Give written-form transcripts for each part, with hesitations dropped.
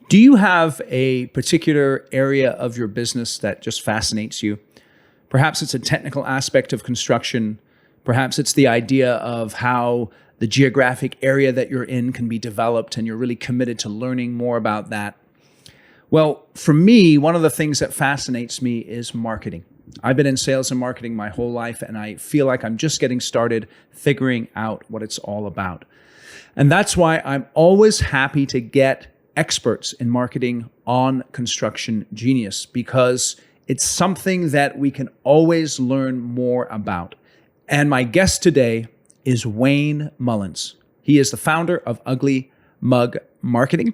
Do you have a particular area of your business that just fascinates you? Perhaps it's a technical aspect of construction. Perhaps it's the idea of how the geographic area that you're in can be developed and you're really committed to learning more about that. Well, for me, one of the things that fascinates me is marketing. I've been in sales and marketing my whole life, and I feel like I'm just getting started figuring out what it's all about. And that's why I'm always happy to get experts in marketing on Construction Genius, because it's something that we can always learn more about. And my guest today is Wayne Mullins. He is the founder of Ugly Mug Marketing,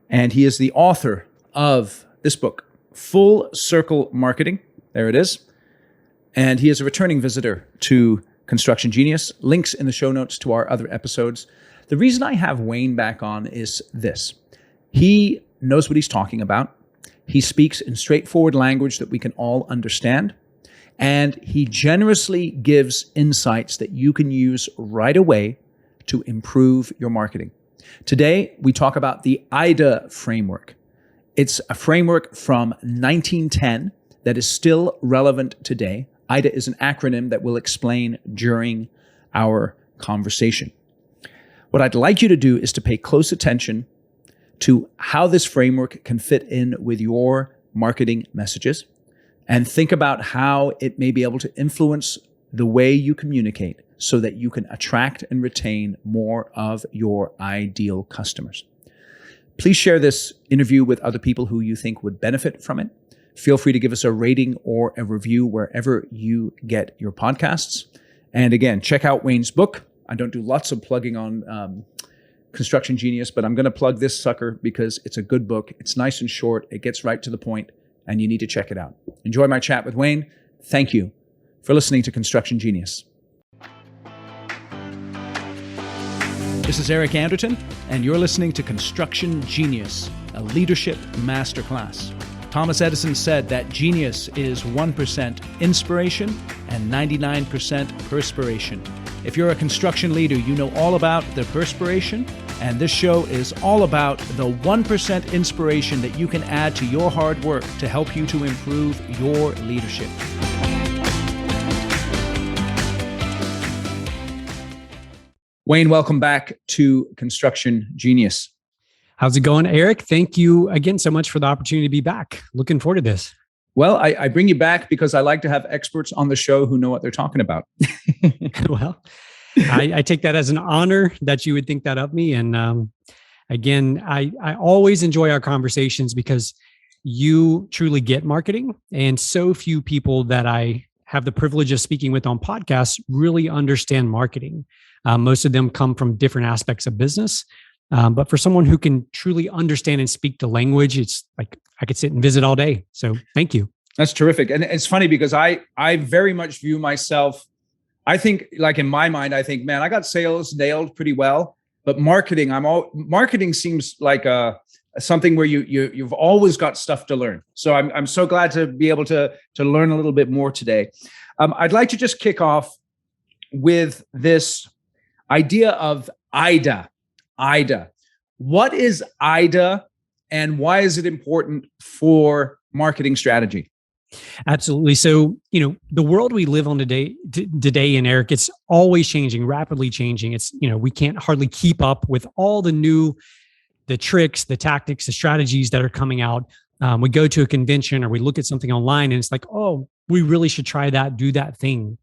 and he is the author of this book, Full Circle Marketing. There it is. And he is a returning visitor to Construction Genius. Links in the show notes to our other episodes. The reason I have Wayne back on is this. He knows what he's talking about. He speaks in straightforward language that we can all understand. And he generously gives insights that you can use right away to improve your marketing. Today, we talk about the A.I.D.A framework. It's a framework from 1910 that is still relevant today. A.I.D.A is an acronym that we'll explain during our conversation. What I'd like you to do is to pay close attention to how this framework can fit in with your marketing messages and think about how it may be able to influence the way you communicate so that you can attract and retain more of your ideal customers. Please share this interview with other people who you think would benefit from it. Feel free to give us a rating or a review wherever you get your podcasts. And again, check out Wayne's book. I don't do lots of plugging on Construction Genius, but I'm going to plug this sucker because it's a good book. It's nice and short. It gets right to the point, and you need to check it out. Enjoy my chat with Wayne. Thank you for listening to Construction Genius. This is Eric Anderton, and you're listening to Construction Genius, a leadership masterclass. Thomas Edison said that genius is 1% inspiration and 99% perspiration. If you're a construction leader, you know all about the perspiration, and this show is all about the 1% inspiration that you can add to your hard work to help you to improve your leadership. Wayne, welcome back to Construction Genius. How's it going, Eric? Thank you again so much for the opportunity to be back. Looking forward to this. Well, I bring you back because I like to have experts on the show who know what they're talking about. Well, I take that as an honor that you would think that of me. And again, I always enjoy our conversations because you truly get marketing. And so few people that I have the privilege of speaking with on podcasts really understand marketing. Most of them come from different aspects of business. But for someone who can truly understand and speak the language, it's like I could sit and visit all day. So thank you. That's terrific. And it's funny because I very much view myself, I think like in my mind, I think, man, I got sales nailed pretty well, but marketing, marketing seems like something where you've always got stuff to learn. So I'm so glad to be able to learn a little bit more today. I'd like to just kick off with this idea of A.I.D.A. A.I.D.A. What is A.I.D.A. and why is it important for marketing strategy? Absolutely. So, the world we live on today, and Eric, it's always changing, rapidly changing. It's, we can't hardly keep up with all the tricks, the tactics, the strategies that are coming out. We go to a convention or we look at something online and it's like, oh, we really should try that, do that thing.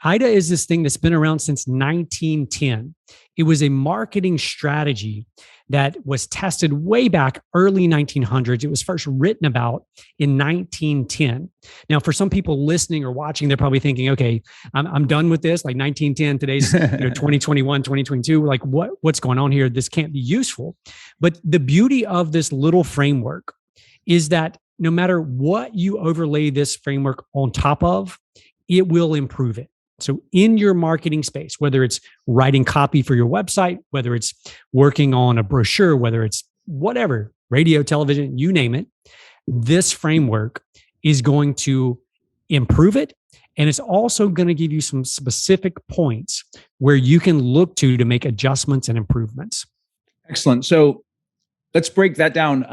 A.I.D.A. is this thing that's been around since 1910. It was a marketing strategy that was tested way back early 1900s. It was first written about in 1910. Now, for some people listening or watching, they're probably thinking, okay, I'm done with this. Like 1910, today's 2021, 2022. Like what's going on here? This can't be useful. But the beauty of this little framework is that no matter what you overlay this framework on top of, it will improve it. So in your marketing space, whether it's writing copy for your website, whether it's working on a brochure, whether it's whatever, radio, television, you name it, this framework is going to improve it. And it's also going to give you some specific points where you can look to make adjustments and improvements. Excellent. So Let's break that down.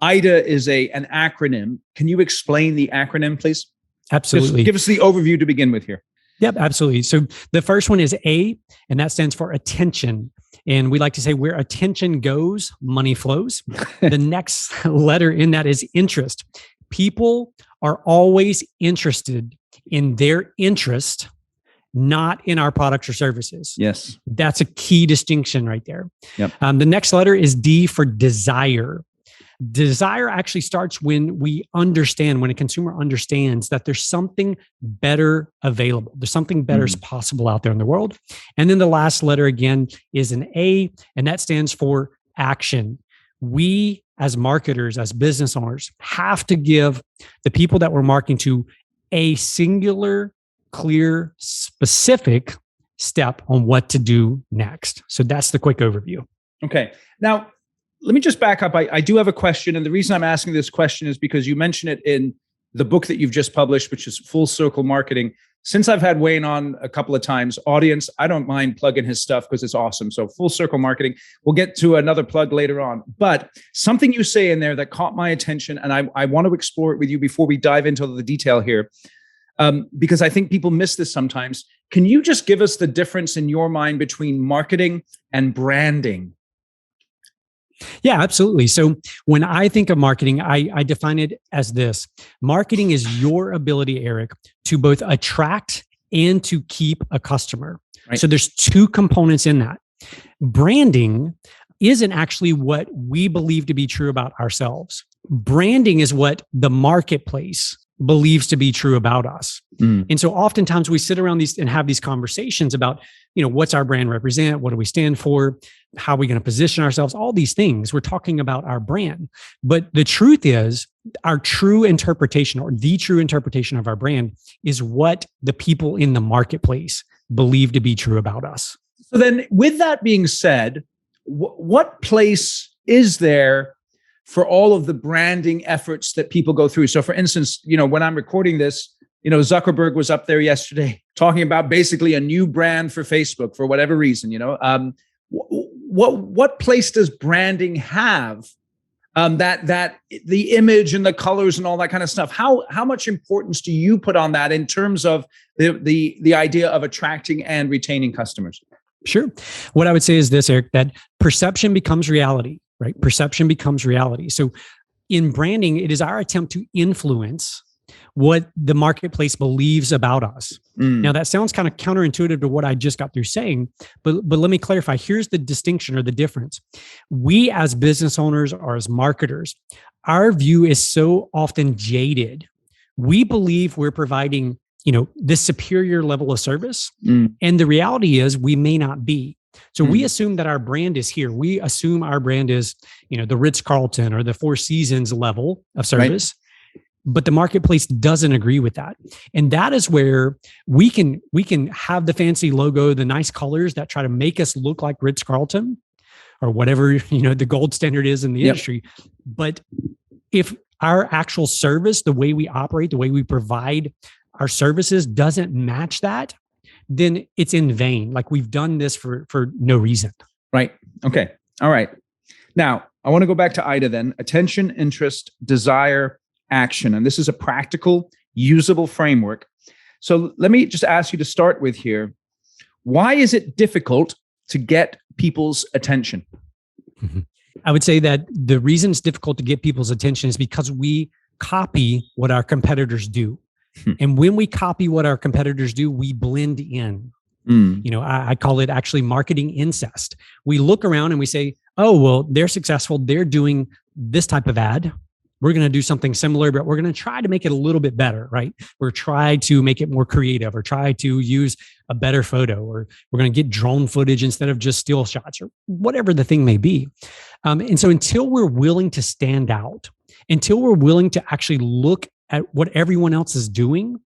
A.I.D.A is an acronym. Can you explain the acronym, please? Absolutely. Just give us the overview to begin with here. Yep, absolutely. So the first one is A, and that stands for attention. And we like to say where attention goes, money flows. The next letter in that is interest. People are always interested in their interest, not in our products or services. Yes. That's a key distinction right there. Yep. The next letter is D for desire. Desire actually starts when we understand, when a consumer understands that there's something better available. There's something better is possible out there in the world. And then the last letter again is an A, and that stands for action. We as marketers, as business owners, have to give the people that we're marketing to a singular, clear, specific step on what to do next. So that's the quick overview. Okay. Now, let me just back up. I do have a question. And the reason I'm asking this question is because you mention it in the book that you've just published, which is Full Circle Marketing. Since I've had Wayne on a couple of times, audience, I don't mind plugging his stuff because it's awesome. So Full Circle Marketing, we'll get to another plug later on. But something you say in there that caught my attention, and I want to explore it with you before we dive into the detail here, because I think people miss this sometimes. Can you just give us the difference in your mind between marketing and branding? Yeah, absolutely. So when I think of marketing, I define it as this. Marketing is your ability, Eric, to both attract and to keep a customer. Right. So there's two components in that. Branding isn't actually what we believe to be true about ourselves. Branding is what the marketplace believes to be true about us. And so oftentimes we sit around these and have these conversations about, what's our brand represent? What do we stand for? How are we going to position ourselves? All these things. We're talking about our brand. But the truth is, our true interpretation, or the true interpretation of our brand, is what the people in the marketplace believe to be true about us. So then, with that being said, what place is there for all of the branding efforts that people go through? So for instance, when I'm recording this, Zuckerberg was up there yesterday talking about basically a new brand for Facebook for whatever reason, what place does branding have? That the image and the colors and all that kind of stuff. How much importance do you put on that in terms of the idea of attracting and retaining customers? Sure. What I would say is this, Eric, that perception becomes reality, right? Perception becomes reality. So in branding, it is our attempt to influence what the marketplace believes about us. Now, that sounds kind of counterintuitive to what I just got through saying, but let me clarify. Here's the distinction or the difference. We as business owners or as marketers, our view is so often jaded. We believe we're providing, this superior level of service. And the reality is we may not be. So we assume that our brand is here. We assume our brand is, the Ritz-Carlton or the Four Seasons level of service. Right. But the marketplace doesn't agree with that. And that is where we can have the fancy logo, the nice colors that try to make us look like Ritz-Carlton or whatever, the gold standard is in the industry. But if our actual service, the way we operate, the way we provide our services doesn't match that, then it's in vain. Like we've done this for no reason. Right. Okay. All right. Now, I want to go back to A.I.D.A then. Attention, interest, desire, action. And this is a practical, usable framework. So let me just ask you to start with here. Why is it difficult to get people's attention? I would say that the reason it's difficult to get people's attention is because we copy what our competitors do. And when we copy what our competitors do, we blend in. I call it actually marketing incest. We look around and we say, oh, well, they're successful. They're doing this type of ad. We're going to do something similar, but we're going to try to make it a little bit better, right? We're trying to make it more creative or try to use a better photo, or we're going to get drone footage instead of just still shots or whatever the thing may be. And so until we're willing to stand out, until we're willing to actually look at what everyone else is doing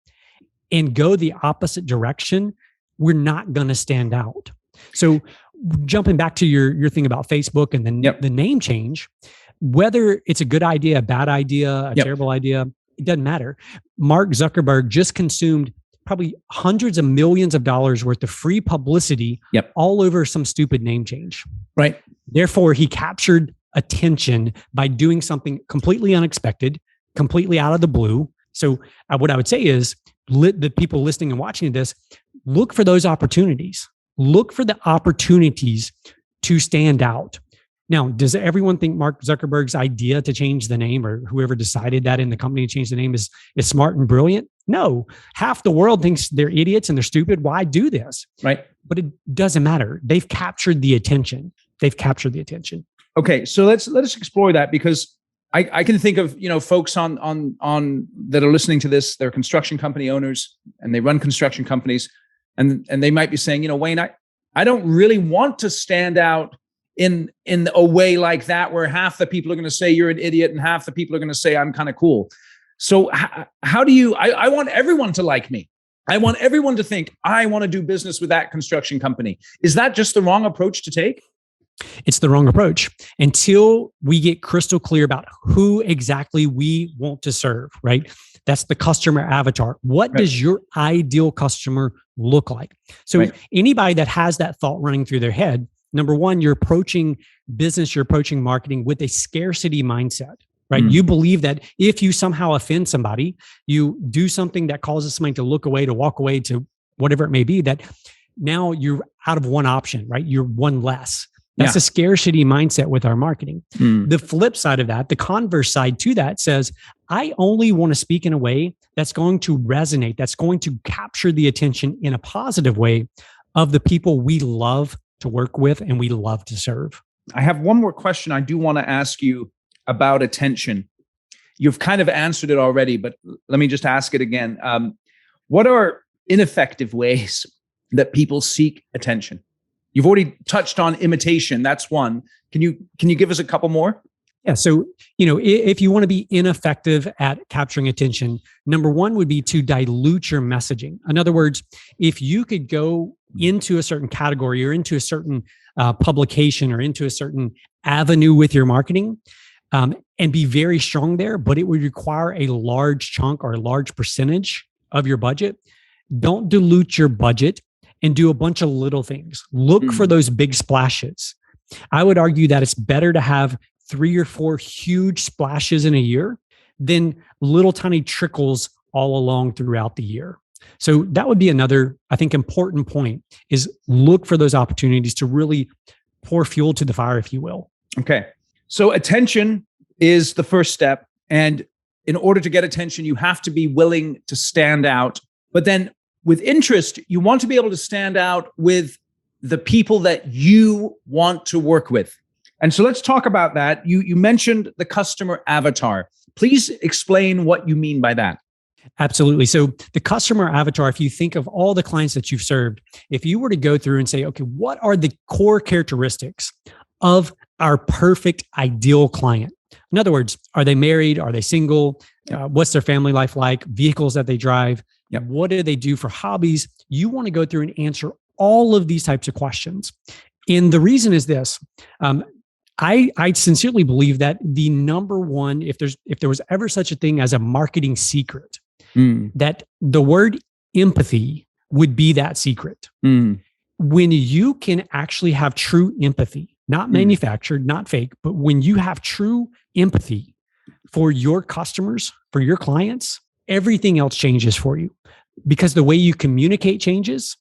and go the opposite direction, we're not going to stand out. So jumping back to your thing about Facebook and then the name change, whether it's a good idea, a bad idea, a terrible idea, it doesn't matter. Mark Zuckerberg just consumed probably hundreds of millions of dollars worth of free publicity all over some stupid name change. Right. Therefore, he captured attention by doing something completely unexpected, completely out of the blue. So what I would say is the people listening and watching this, look for those opportunities. Look for the opportunities to stand out. Now, does everyone think Mark Zuckerberg's idea to change the name, or whoever decided that in the company to change the name, is smart and brilliant? No. Half the world thinks they're idiots and they're stupid. Why do this? Right. But it doesn't matter. They've captured the attention. Okay, so let's explore that, because I can think of, folks on that are listening to this. They're construction company owners and they run construction companies, and they might be saying, Wayne, I don't really want to stand out in a way like that, where half the people are going to say you're an idiot and half the people are going to say I'm kind of cool. So how do you, I want everyone to like me. I want everyone to think I want to do business with that construction company. Is that just the wrong approach to take? It's the wrong approach until we get crystal clear about who exactly we want to serve, right? That's the customer avatar. What does your ideal customer look like? So anybody that has that thought running through their head, number one, you're approaching business, you're approaching marketing with a scarcity mindset, right? You believe that if you somehow offend somebody, you do something that causes somebody to look away, to walk away, to whatever it may be, that now you're out of one option, right? You're one less. That's a scarcity mindset with our marketing. The flip side of that, the converse side to that, says, I only want to speak in a way that's going to resonate, that's going to capture the attention in a positive way of the people we love to work with and we love to serve. I have one more question I do want to ask you about attention. You've kind of answered it already, but let me just ask it again. What are ineffective ways that people seek attention? You've already touched on imitation. That's one. Can you give us a couple more? Yeah. So, if you want to be ineffective at capturing attention, number one would be to dilute your messaging. In other words, if you could go into a certain category or into a certain publication or into a certain avenue with your marketing, and be very strong there, but it would require a large chunk or a large percentage of your budget, don't dilute your budget and do a bunch of little things. Look for those big splashes. I would argue that it's better to have 3 or 4 huge splashes in a year than little tiny trickles all along throughout the year. So that would be another, I think, important point, is look for those opportunities to really pour fuel to the fire, if you will. Okay. So attention is the first step. And in order to get attention, you have to be willing to stand out. But then with interest, you want to be able to stand out with the people that you want to work with. And so let's talk about that. You mentioned the customer avatar. Please explain what you mean by that. Absolutely. So the customer avatar, if you think of all the clients that you've served, if you were to go through and say, okay, what are the core characteristics of our perfect ideal client? In other words, are they married? Are they single? What's their family life like? Vehicles that they drive? What do they do for hobbies? You want to go through and answer all of these types of questions. And the reason is this. I sincerely believe that the number one, if there was ever such a thing as a marketing secret, that the word empathy would be that secret. When you can actually have true empathy, not manufactured, not fake, but when you have true empathy for your customers, for your clients, everything else changes for you, because the way you communicate changes,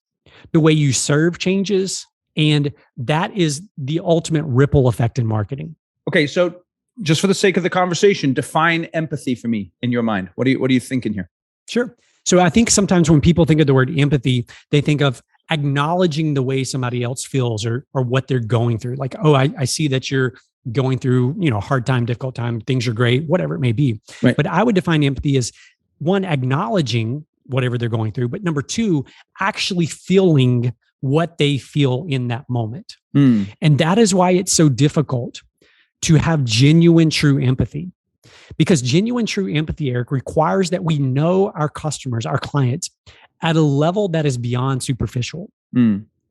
the way you serve changes, and that is the ultimate ripple effect in marketing. Okay, so just for the sake of the conversation, define empathy for me in your mind. What are you thinking here? Sure. So I think sometimes when people think of the word empathy, they think of acknowledging the way somebody else feels or what they're going through. Like, oh, I see that you're going through, hard time, difficult time, things are great, whatever it may be. Right. But I would define empathy as, one, acknowledging whatever they're going through, but number two, actually feeling what they feel in that moment. And that is why it's so difficult to have genuine, true empathy. Because genuine, true empathy, Eric, requires that we know our customers, our clients, at a level that is beyond superficial,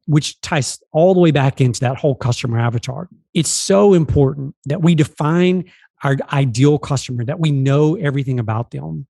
which ties all the way back into that whole customer avatar. It's so important that we define our ideal customer, that we know everything about them.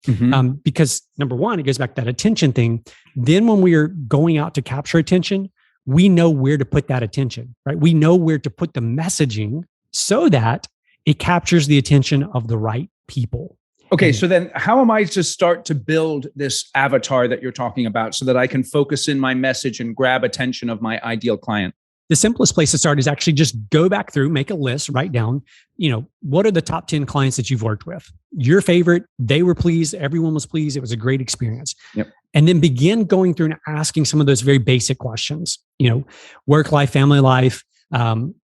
Because number one, it goes back to that attention thing. Then when we are going out to capture attention, we know where to put that attention, right? We know where to put the messaging so that it captures the attention of the right people. Okay, so then how am I to start to build this avatar that you're talking about so that I can focus in my message and grab attention of my ideal client? The simplest place to start is actually just go back through, make a list, write down, what are the top 10 clients that you've worked with? Your favorite, they were pleased, everyone was pleased, it was a great experience. Yep. And then begin going through and asking some of those very basic questions, work life, family life,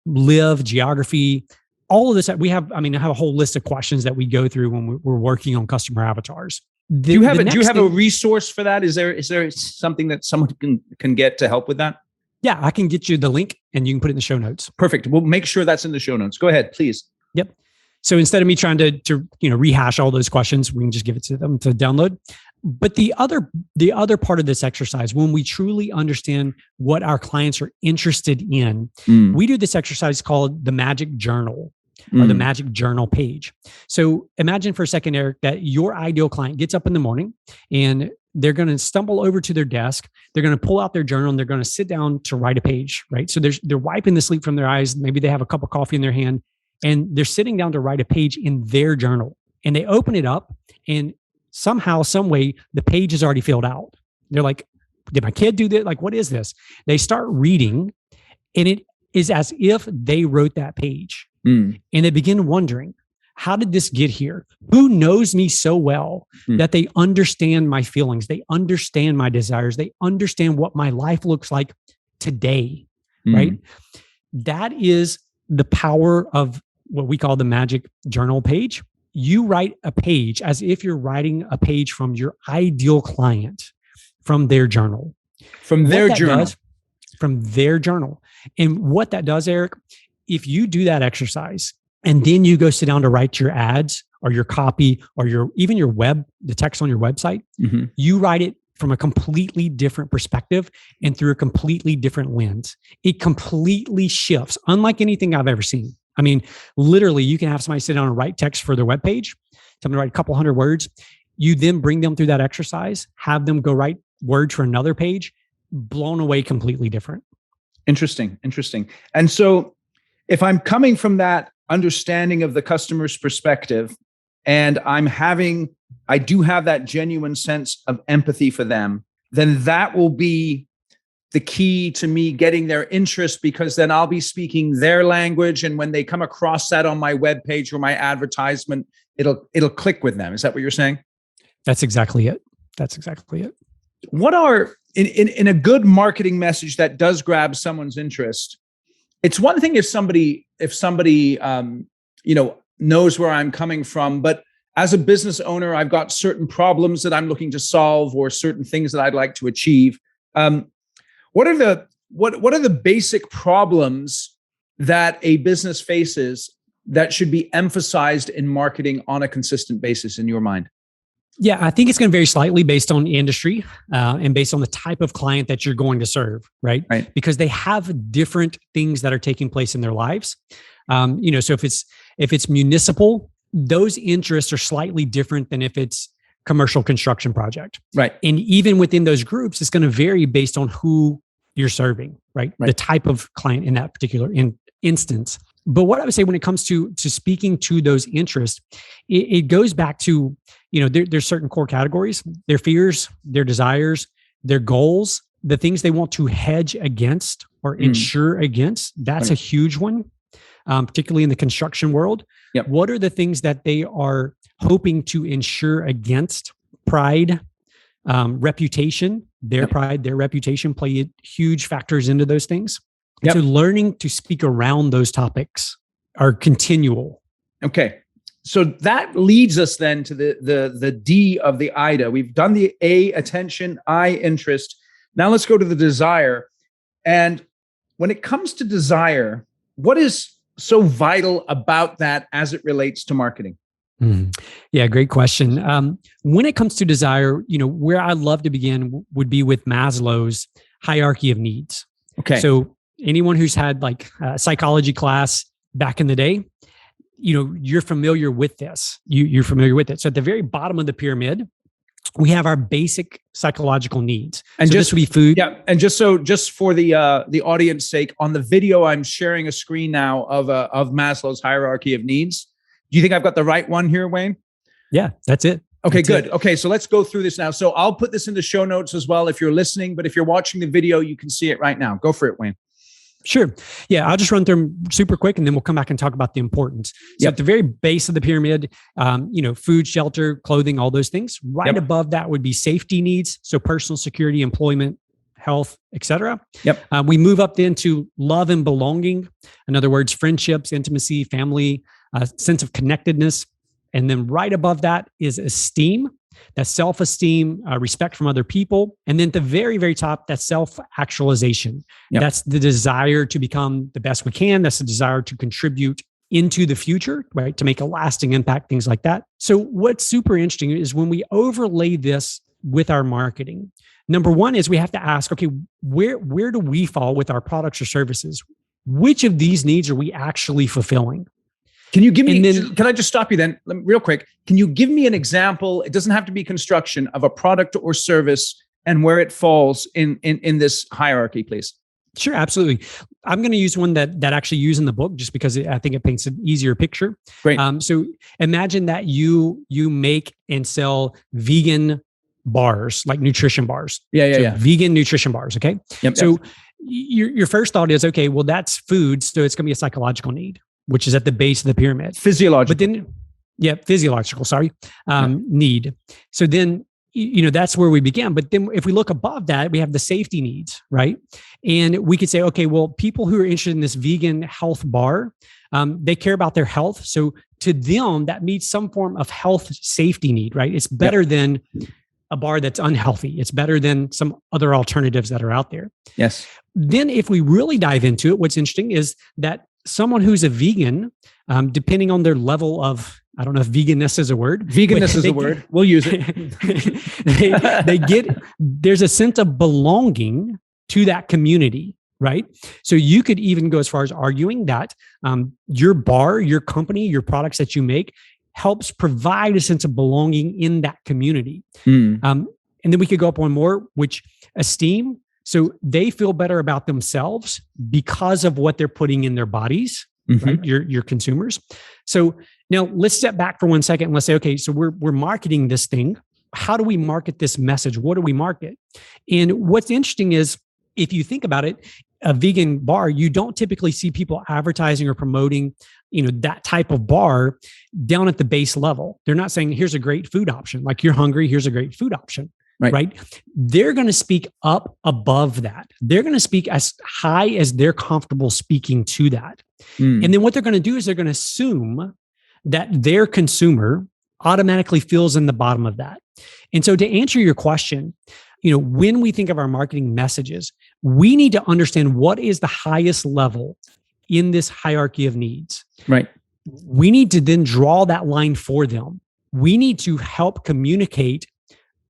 live, geography, all of this. I have a whole list of questions that we go through when we're working on customer avatars. Do you have a resource for that? Is there something that someone can get to help with that? Yeah, I can get you the link and you can put it in the show notes. Perfect. We'll make sure that's in the show notes. Go ahead, please. Yep. So instead of me trying to rehash all those questions, we can just give it to them to download. But the other part of this exercise, when we truly understand what our clients are interested in, we do this exercise called the Magic Journal or the Magic Journal page. So imagine for a second, Eric, that your ideal client gets up in the morning and they're going to stumble over to their desk. They're going to pull out their journal and they're going to sit down to write a page, right? So they're wiping the sleep from their eyes. Maybe they have a cup of coffee in their hand and they're sitting down to write a page in their journal. And they open it up and somehow, some way, the page is already filled out. They're like, did my kid do that? Like, what is this? They start reading and it is as if they wrote that page. And they begin wondering, how did this get here? Who knows me so well that they understand my feelings? They understand my desires. They understand what my life looks like today, right? That is the power of what we call the Magic Journal page. You write a page as if you're writing a page from your ideal client, from their journal. From their journal. And what that does, Eric, if you do that exercise and then you go sit down to write your ads or your copy or the text on your website, you write it from a completely different perspective and through a completely different lens. It completely shifts, unlike anything I've ever seen. I mean, literally, you can have somebody sit down and write text for their webpage, tell them to write a couple hundred words. You then bring them through that exercise, have them go write words for another page, blown away completely different. Interesting. And so if I'm coming from that understanding of the customer's perspective and I do have that genuine sense of empathy for them, then that will be the key to me getting their interest, because then I'll be speaking their language. And when they come across that on my webpage or my advertisement, it'll click with them. Is that what you're saying? That's exactly it. What are in a good marketing message that does grab someone's interest? It's one thing if somebody knows where I'm coming from, but as a business owner, I've got certain problems that I'm looking to solve or certain things that I'd like to achieve. What are the basic problems that a business faces that should be emphasized in marketing on a consistent basis in your mind? Yeah, I think it's going to vary slightly based on it's and based on the type of client that you're going to serve, right? Because they have different things that are taking place in their lives. So if it's municipal, those interests are slightly different than if it's commercial construction project. Right. And even within those groups, it's going to vary based on who you're serving, right? The type of client in that particular instance. But what I would say when it comes to speaking to those interests, it goes back to, there's certain core categories, their fears, their desires, their goals, the things they want to hedge against or insure against. That's a huge one, particularly in the construction world. Yep. What are the things that they are hoping to insure against? Pride, reputation, their pride, their reputation play huge factors into those things. And so learning to speak around those topics are continual. Okay. So that leads us then to the D of the A.I.D.A. We've done the A, attention, I, interest. Now let's go to the desire. And when it comes to desire, what is so vital about that as it relates to marketing? Yeah, great question. When it comes to desire, where I love to begin would be with Maslow's hierarchy of needs. Okay. So anyone who's had like a psychology class back in the day, you're familiar with this. You're familiar with it. So at the very bottom of the pyramid, we have our basic psychological needs. And so just this would be food. Yeah. And just for the audience sake, on the video, I'm sharing a screen now of Maslow's hierarchy of needs. Do you think I've got the right one here, Wayne? Yeah, that's it. Okay, That's good. it. Okay, so let's go through this now. So I'll put this in the show notes as well if you're listening, but if you're watching the video, you can see it right now. Go for it, Wayne. Sure. Yeah, I'll just run through them super quick, and then we'll come back and talk about the importance. So at the very base of the pyramid, food, shelter, clothing, all those things. Right above that would be safety needs. So personal security, employment, health, etc. We move up then to love and belonging. In other words, friendships, intimacy, family, sense of connectedness. And then right above that is esteem. That's self-esteem, respect from other people. And then at the very, very top, that's self-actualization. That's the desire to become the best we can. That's the desire to contribute into the future, right? To make a lasting impact, things like that. So what's super interesting is when we overlay this with our marketing, number one is we have to ask, okay, where do we fall with our products or services? Which of these needs are we actually fulfilling? Can you give me, can I just stop you then real quick? Can you give me an example? It doesn't have to be construction of a product or service and where it falls in this hierarchy, please. Sure, absolutely. I'm going to use one that actually use in the book just because I think it paints an easier picture. Great. So imagine that you make and sell vegan bars, like nutrition bars. Yeah. Vegan nutrition bars. Okay. So your first thought is, okay, well, that's food. So it's going to be a psychological need, which is at the base of the pyramid. Physiological. But then, physiological, need. So then, that's where we began. But then if we look above that, we have the safety needs, right? And we could say, okay, well, people who are interested in this vegan health bar, they care about their health. So to them, that meets some form of health safety need, right? It's better than a bar that's unhealthy. It's better than some other alternatives that are out there. Yes. Then if we really dive into it, what's interesting is that someone who's a vegan, depending on their level of, I don't know if veganness is a word. Veganness is a word. We'll use it. There's a sense of belonging to that community, right? So you could even go as far as arguing that your bar, your company, your products that you make helps provide a sense of belonging in that community. And then we could go up one more, which esteem. So they feel better about themselves because of what they're putting in their bodies, right? Your consumers. So now let's step back for 1 second and let's say, okay, so we're marketing this thing. How do we market this message? What do we market? And what's interesting is if you think about it, a vegan bar, you don't typically see people advertising or promoting, that type of bar down at the base level. They're not saying, here's a great food option. Like you're hungry, here's a great food option. Right? They're going to speak up above that. They're going to speak as high as they're comfortable speaking to that. And then what they're going to do is they're going to assume that their consumer automatically fills in the bottom of that. And so to answer your question, when we think of our marketing messages, we need to understand what is the highest level in this hierarchy of needs. Right. We need to then draw that line for them. We need to help communicate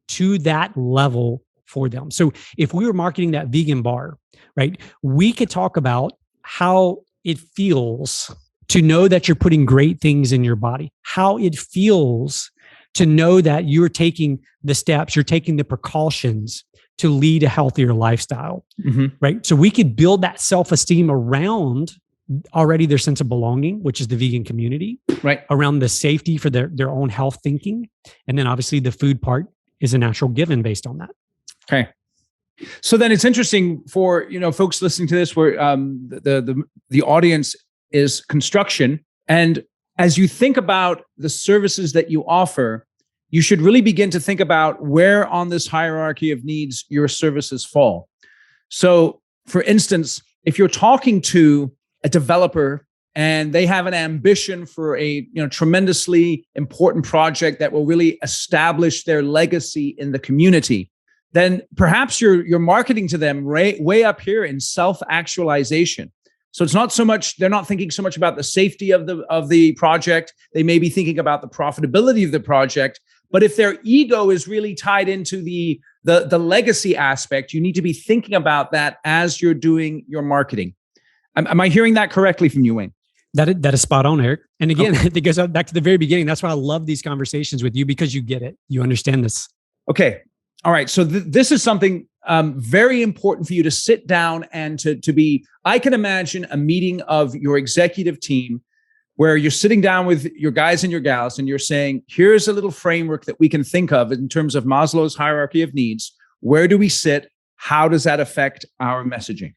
to that level for them. So if we were marketing that vegan bar, right, we could talk about how it feels to know that you're putting great things in your body, how it feels to know that you're taking the steps, you're taking the precautions to lead a healthier lifestyle, right? So we could build that self-esteem around already their sense of belonging, which is the vegan community, right? Around the safety for their own health thinking. And then obviously the food part is a natural given based on that. Okay. So then it's interesting for, folks listening to this where the audience is construction. And as you think about the services that you offer, you should really begin to think about where on this hierarchy of needs your services fall. So for instance, if you're talking to a developer and they have an ambition for a tremendously important project that will really establish their legacy in the community, then perhaps you're marketing to them way up here in self-actualization. So it's not so much, they're not thinking so much about the safety of the project. They may be thinking about the profitability of the project. But if their ego is really tied into the legacy aspect, you need to be thinking about that as you're doing your marketing. Am I hearing that correctly from you, Wayne? That is spot on, Eric. And again, it goes back to the very beginning. That's why I love these conversations with you, because you get it. You understand this. Okay. All right. So this is something very important for you to sit down and to be, I can imagine a meeting of your executive team where you're sitting down with your guys and your gals and you're saying, here's a little framework that we can think of in terms of Maslow's hierarchy of needs. Where do we sit? How does that affect our messaging?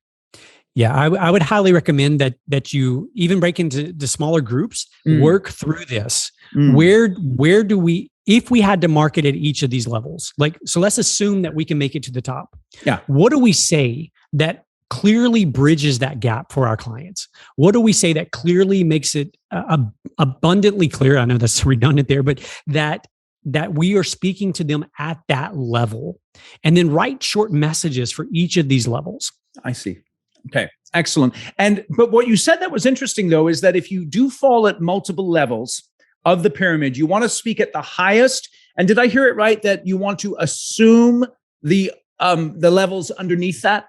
Yeah, I would highly recommend that you even break into the smaller groups, work through this. Where do we, if we had to market at each of these levels, like, so let's assume that we can make it to the top. Yeah. What do we say that clearly bridges that gap for our clients? What do we say that clearly makes it abundantly clear? I know that's redundant there, but that we are speaking to them at that level, and then write short messages for each of these levels. I see. Okay, excellent. But what you said that was interesting, though, is that if you do fall at multiple levels of the pyramid, you want to speak at the highest. And did I hear it right that you want to assume the levels underneath that?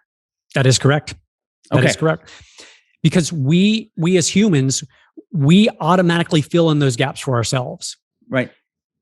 That is correct. That is correct. Because we as humans, we automatically fill in those gaps for ourselves. Right.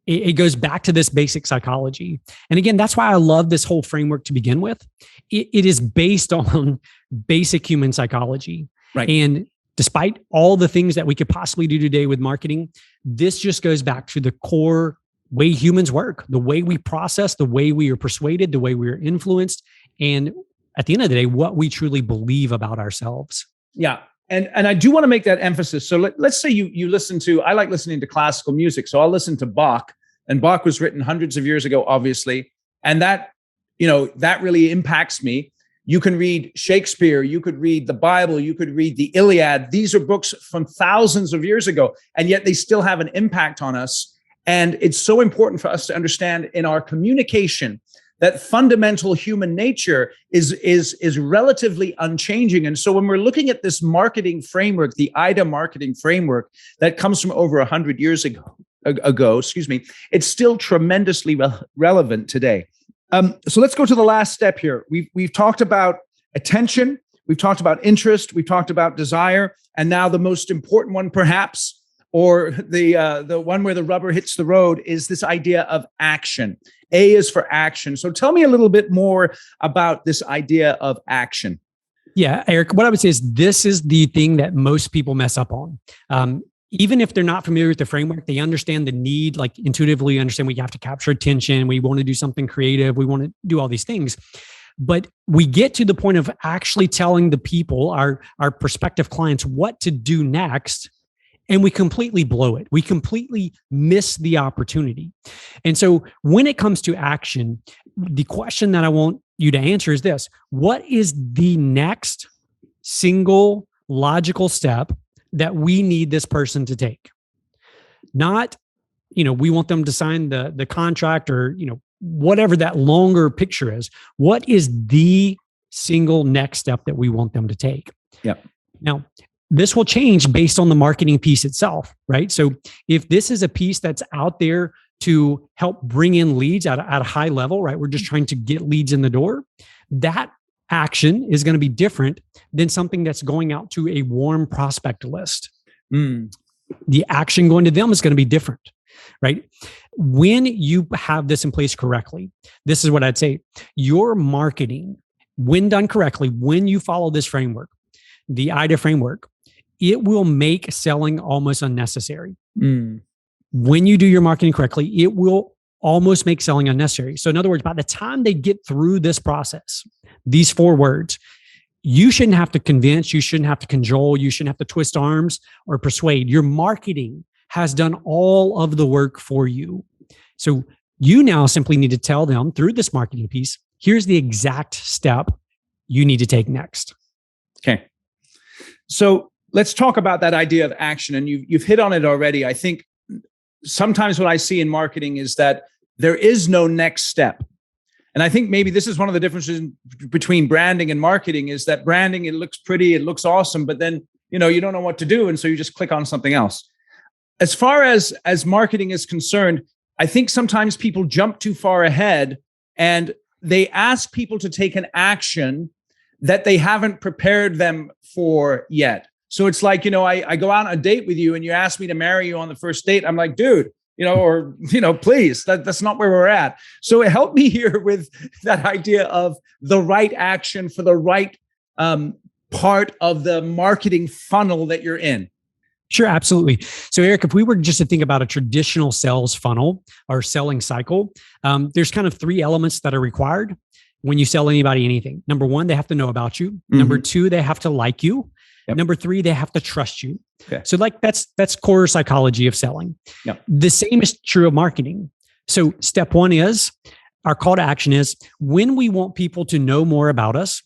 It goes back to this basic psychology. And again, that's why I love this whole framework to begin with. It is based on basic human psychology. Right. And despite all the things that we could possibly do today with marketing, this just goes back to the core way humans work, the way we process, the way we are persuaded, the way we are influenced, and at the end of the day, what we truly believe about ourselves. Yeah. And I do want to make that emphasis. So let's say you listen to, I like listening to classical music. So I'll listen to Bach, and Bach was written hundreds of years ago, obviously. And that really impacts me. You can read Shakespeare, you could read the Bible, you could read the Iliad. These are books from thousands of years ago, and yet they still have an impact on us. And it's so important for us to understand in our communication that fundamental human nature is relatively unchanging. And so when we're looking at this marketing framework, the A.I.D.A marketing framework that comes from over 100 years ago, it's still tremendously relevant today. So let's go to the last step here. We've talked about attention, we've talked about interest, we've talked about desire, and now the most important one, perhaps, or the one where the rubber hits the road, is this idea of action. A is for action. So tell me a little bit more about this idea of action. Yeah, Eric, what I would say is this is the thing that most people mess up on. Even if they're not familiar with the framework, they understand the need, like intuitively understand we have to capture attention. We want to do something creative. We want to do all these things. But we get to the point of actually telling the people, our prospective clients, what to do next, and we completely blow it. We completely miss the opportunity. And so when it comes to action, the question that I want you to answer is this: what is the next single logical step that we need this person to take? Not, we want them to sign the contract or, whatever that longer picture is. What is the single next step that we want them to take? Yeah. Now, this will change based on the marketing piece itself, right? So if this is a piece that's out there to help bring in leads at a high level, right? We're just trying to get leads in the door. That action is going to be different than something that's going out to a warm prospect list. The action going to them is going to be different, right? When you have this in place correctly, this is what I'd say: your marketing, when done correctly, when you follow this framework, the A.I.D.A framework, it will make selling almost unnecessary. When you do your marketing correctly, it will almost make selling unnecessary. So in other words, by the time they get through this process, these 4 words, you shouldn't have to convince, you shouldn't have to cajole, you shouldn't have to twist arms or persuade. Your marketing has done all of the work for you. So you now simply need to tell them through this marketing piece, here's the exact step you need to take next. Okay. So let's talk about that idea of action. And you've hit on it already. I think sometimes what I see in marketing is that there is no next step. And I think maybe this is one of the differences between branding and marketing, is that branding, it looks pretty, it looks awesome, but then, you don't know what to do. And so you just click on something else. As far as marketing is concerned, I think sometimes people jump too far ahead and they ask people to take an action that they haven't prepared them for yet. So it's like, I go out on a date with you and you ask me to marry you on the first date. I'm like, dude, or, please, that's not where we're at. So help me here with that idea of the right action for the right part of the marketing funnel that you're in. Sure, absolutely. So, Eric, if we were just to think about a traditional sales funnel or selling cycle, there's kind of three elements that are required when you sell anybody anything. Number one, they have to know about you. Mm-hmm. Number two, they have to like you. Yep. Number three, they have to trust you. Okay. So, that's core psychology of selling. Yep. The same is true of marketing. So, step one is our call to action is when we want people to know more about us.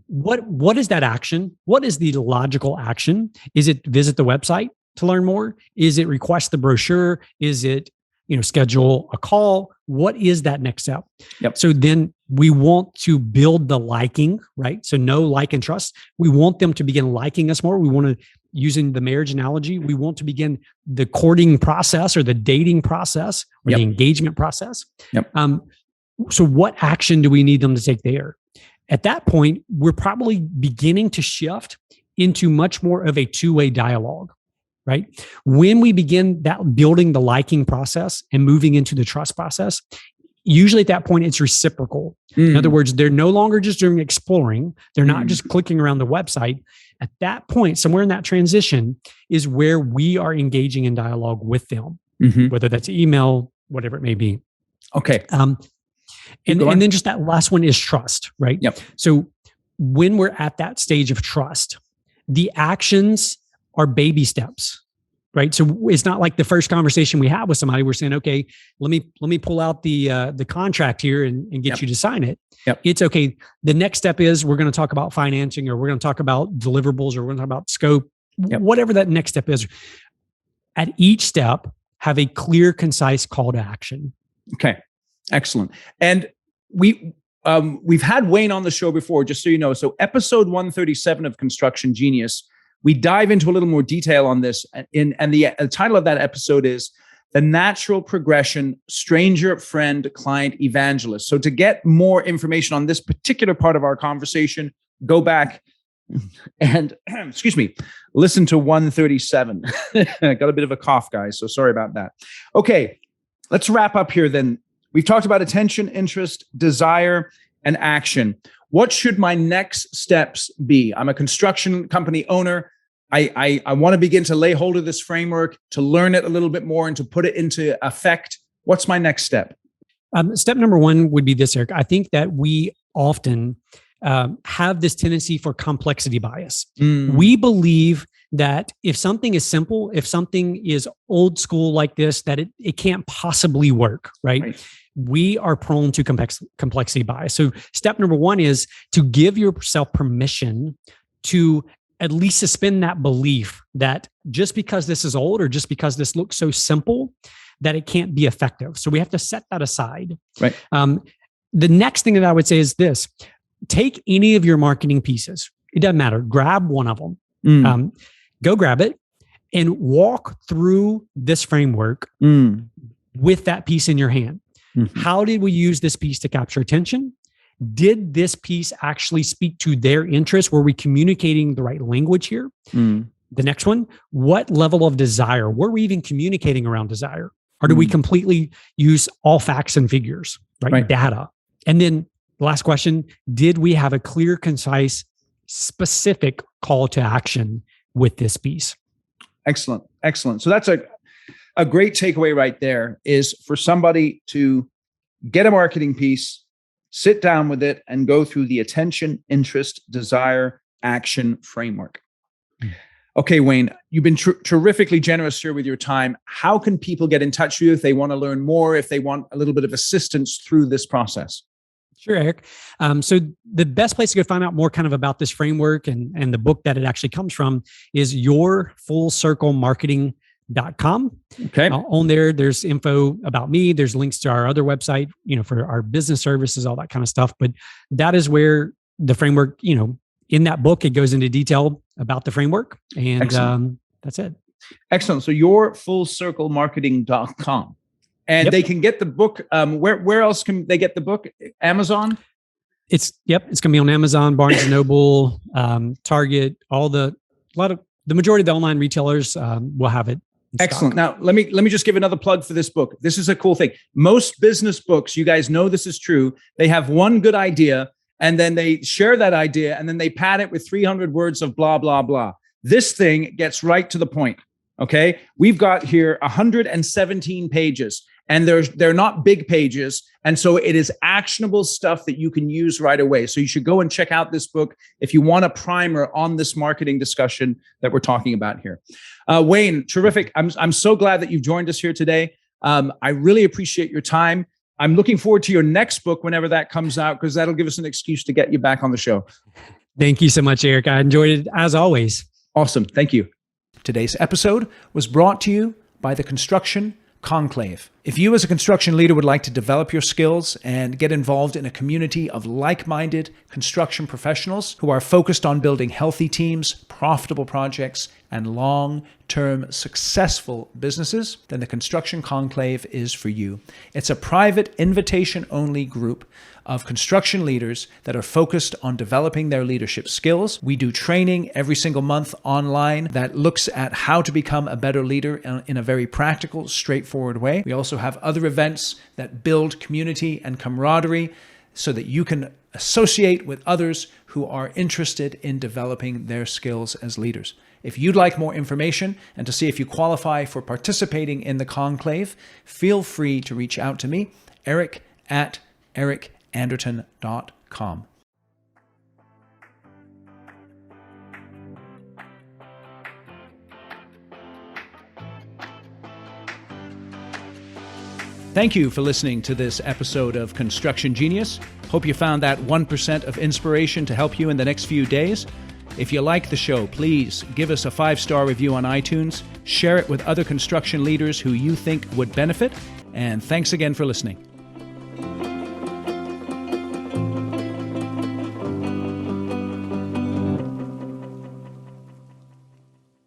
What is that action? What is the logical action? Is it visit the website to learn more? Is it request the brochure? Is it, schedule a call? What is that next step? Yep. So then we want to build the liking, right? So know, like, and trust. We want them to begin liking us more. We want to, using the marriage analogy, we want to begin the courting process or the dating process or the engagement process. Yep. So what action do we need them to take there? At that point, we're probably beginning to shift into much more of a two-way dialogue, right? When we begin that building the liking process and moving into the trust process, usually at that point, it's reciprocal. In other words, they're no longer just doing exploring. They're not just clicking around the website. At that point, somewhere in that transition is where we are engaging in dialogue with them, whether that's email, whatever it may be. Okay. And then just that last one is trust, right? Yep. So when we're at that stage of trust, the actions are baby steps, right? So it's not like the first conversation we have with somebody, we're saying, okay, let me pull out the contract here and get you to sign it. Yep. It's okay. The next step is we're going to talk about financing, or we're going to talk about deliverables, or we're going to talk about scope, whatever that next step is. At each step, have a clear, concise call to action. Okay. Excellent. And we've had Wayne on the show before, just so you know. So episode 137 of Construction Genius, we dive into a little more detail on this. And the title of that episode is The Natural Progression, Stranger, Friend, Client, Evangelist. So to get more information on this particular part of our conversation, go back and, listen to 137. I got a bit of a cough, guys, so sorry about that. Okay, let's wrap up here then. We've talked about attention, interest, desire, and action. What should my next steps be? I'm a construction company owner. I want to begin to lay hold of this framework, to learn it a little bit more, and to put it into effect. What's my next step? Step number one would be this, Eric. I think that we often have this tendency for complexity bias. We believe that if something is simple, if something is old school like this, that it can't possibly work, right? We are prone to complexity bias. So step number one is to give yourself permission to at least suspend that belief that just because this is old or just because this looks so simple, that it can't be effective. So we have to set that aside. Right. The next thing that I would say is this: take any of your marketing pieces. It doesn't matter. Grab one of them. Go grab it and walk through this framework with that piece in your hand. How did we use this piece to capture attention? Did this piece actually speak to their interest? Were we communicating the right language here? The next one, what level of desire? Were we even communicating around desire? Or do we completely use all facts and figures, right? Data. And then the last question, did we have a clear, concise, specific call to action with this piece? Excellent. Excellent. So that's a great takeaway right there, is for somebody to get a marketing piece, sit down with it, and go through the attention, interest, desire, action framework. Okay, Wayne, you've been terrifically generous here with your time. How can people get in touch with you if they want to learn more, if they want a little bit of assistance through this process? Sure, Eric. So the best place to go find out more kind of about this framework and the book that it actually comes from is yourfullcirclemarketing.com. Okay. On there, there's info about me. There's links to our other website, for our business services, all that kind of stuff. But that is where the framework, in that book, it goes into detail about the framework. And that's it. Excellent. So yourfullcirclemarketing.com. And they can get the book. Where else can they get the book? Amazon? It's going to be on Amazon, Barnes and Noble, Target, the majority of the online retailers will have it. Excellent. Now, let me just give another plug for this book. This is a cool thing. Most business books, you guys know this is true. They have one good idea and then they share that idea and then they pad it with 300 words of blah, blah, blah. This thing gets right to the point. Okay. We've got here 117 pages and they're not big pages. And so it is actionable stuff that you can use right away. So you should go and check out this book if you want a primer on this marketing discussion that we're talking about here. Wayne, terrific. I'm so glad that you've joined us here today. I really appreciate your time. I'm looking forward to your next book whenever that comes out, because that'll give us an excuse to get you back on the show. Thank you so much, Eric. I enjoyed it as always. Awesome. Thank you. Today's episode was brought to you by the Construction Conclave. If you as a construction leader would like to develop your skills and get involved in a community of like-minded construction professionals who are focused on building healthy teams, profitable projects, and long-term successful businesses, then the Construction Conclave is for you. It's a private, invitation-only group of construction leaders that are focused on developing their leadership skills. We do training every single month online that looks at how to become a better leader in a very practical, straightforward way. We also have other events that build community and camaraderie so that you can associate with others who are interested in developing their skills as leaders. If you'd like more information and to see if you qualify for participating in the conclave, feel free to reach out to me, eric@ericanderton.com. Thank you for listening to this episode of Construction Genius. Hope you found that 1% of inspiration to help you in the next few days. If you like the show, please give us a 5-star review on iTunes, share it with other construction leaders who you think would benefit, and thanks again for listening.